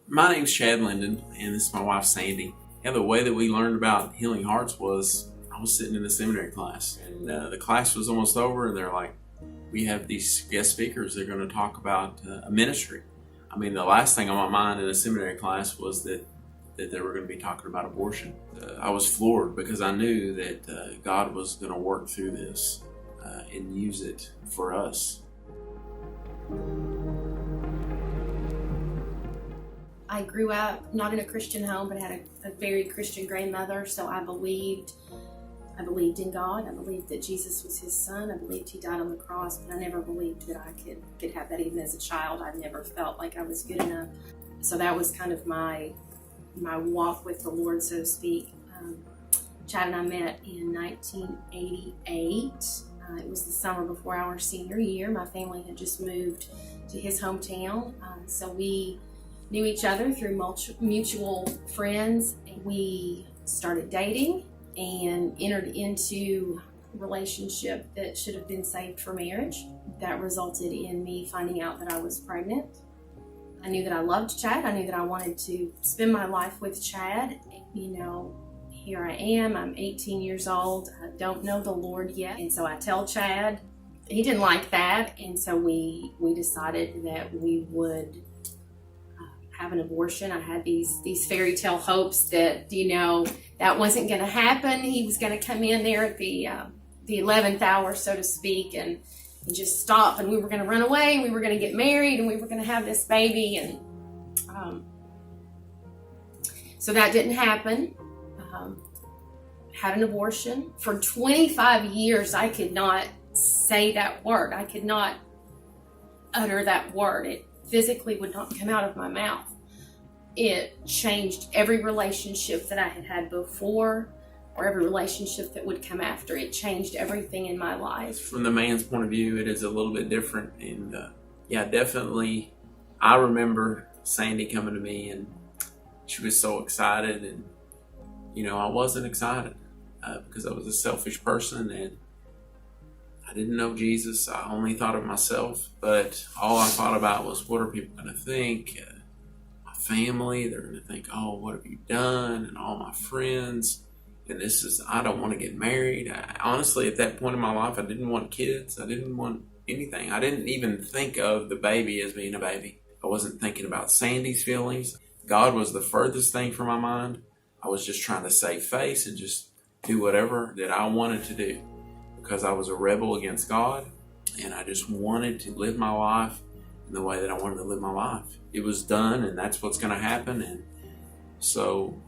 My name's Chad Lindon, and this is my wife Sandy. Yeah, the way that we learned about Healing Hearts was I was sitting in a seminary class, and the class was almost over, and they're like, we have these guest speakers. They're going to talk about a ministry. I mean, the last thing on my mind in a seminary class was that they were going to be talking about abortion. I was floored because I knew that God was going to work through this and use it for us. I grew up not in a Christian home, but had a very Christian grandmother, so I believed in God. I believed that Jesus was his son. I believed he died on the cross, but I never believed that I could have that even as a child. I never felt like I was good enough. So that was kind of my walk with the Lord, so to speak. Chad and I met in 1988. It was the summer before our senior year. My family had just moved to his hometown, so we knew each other through mutual friends. We started dating and entered into a relationship that should have been saved for marriage. That resulted in me finding out that I was pregnant. I knew that I loved Chad. I knew that I wanted to spend my life with Chad. Here I am. I'm 18 years old. I don't know the Lord yet. And so I tell Chad. He didn't like that. And so we decided that we would have an abortion. I had these fairy tale hopes that, that wasn't going to happen. He was going to come in there at the 11th hour, so to speak, and just stop, and we were going to run away, and we were going to get married, and we were going to have this baby. And so that didn't happen. Had an abortion. For 25 years, I could not say that word. I could not utter that word. It physically would not come out of my mouth. It changed every relationship that I had had before, or every relationship that would come after. It changed everything in my life. From the man's point of view, it is a little bit different. And definitely, I remember Sandy coming to me, and she was so excited. And, I wasn't excited because I was a selfish person, and I didn't know Jesus. I only thought of myself, but all I thought about was, what are people going to think? My family, they're going to think, oh, what have you done? And all my friends. And I don't want to get married. Honestly, at that point in my life, I didn't want kids. I didn't want anything. I didn't even think of the baby as being a baby. I wasn't thinking about Sandy's feelings. God was the furthest thing from my mind. I was just trying to save face and just do whatever that I wanted to do, because I was a rebel against God, and I just wanted to live my life in the way that I wanted to live my life. It was done, and that's what's going to happen. And so,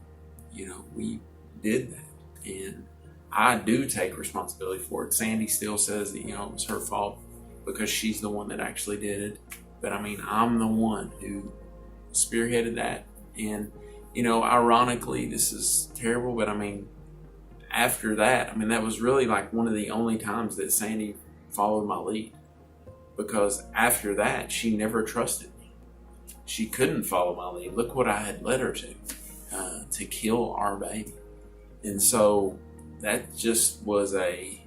we did that, and I do take responsibility for it. Sandy still says that, it was her fault because she's the one that actually did it. But I'm the one who spearheaded that. And, ironically, this is terrible, but after that, that was really like one of the only times that Sandy followed my lead, because after that, she never trusted me. She couldn't follow my lead. Look what I had led her to kill our baby. And so that just was a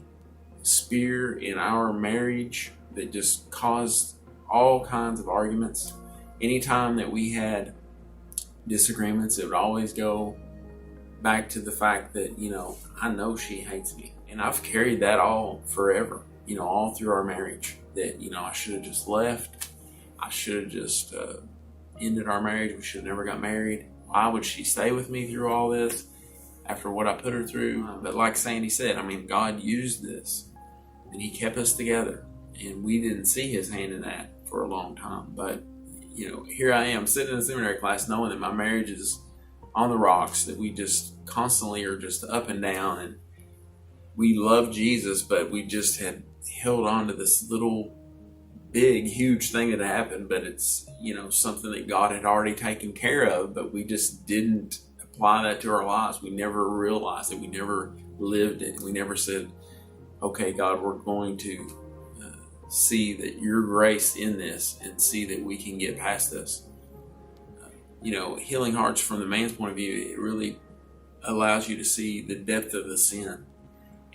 spear in our marriage that just caused all kinds of arguments. Anytime that we had disagreements, it would always go back to the fact that, I know she hates me. And I've carried that all forever, all through our marriage, that, I should have just left. I should have just ended our marriage. We should have never got married. Why would she stay with me through all this after what I put her through? But like Sandy said, God used this, and he kept us together, and we didn't see his hand in that for a long time. But, here I am sitting in a seminary class knowing that my marriage is on the rocks, that we just constantly are just up and down, and we love Jesus, but we just had held on to this little big, huge thing that happened. But it's, something that God had already taken care of, but we just didn't apply that to our lives. We never realized it. We never lived it. We never said, okay, God, we're going to see that your grace in this and see that we can get past this. Healing Hearts, from the man's point of view, it really allows you to see the depth of the sin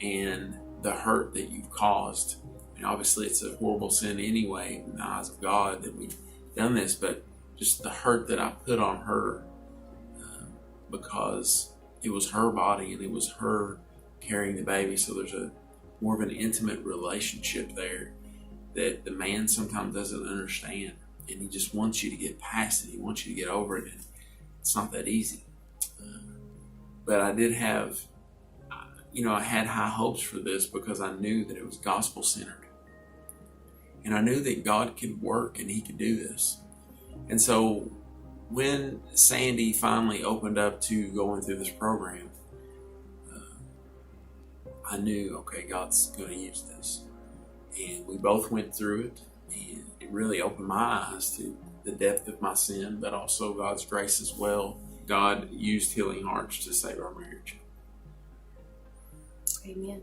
and the hurt that you've caused. Obviously, it's a horrible sin anyway in the eyes of God that we've done this, but just the hurt that I put on her, because it was her body and it was her carrying the baby. So there's a more of an intimate relationship there that the man sometimes doesn't understand, and he just wants you to get past it. He wants you to get over it, and it's not that easy. But I did have, I had high hopes for this because I knew that it was gospel centered, and I knew that God could work and He could do this. And so when Sandy finally opened up to going through this program, I knew, okay, God's going to use this. And we both went through it, and it really opened my eyes to the depth of my sin, but also God's grace as well. God used Healing Hearts to save our marriage. Amen.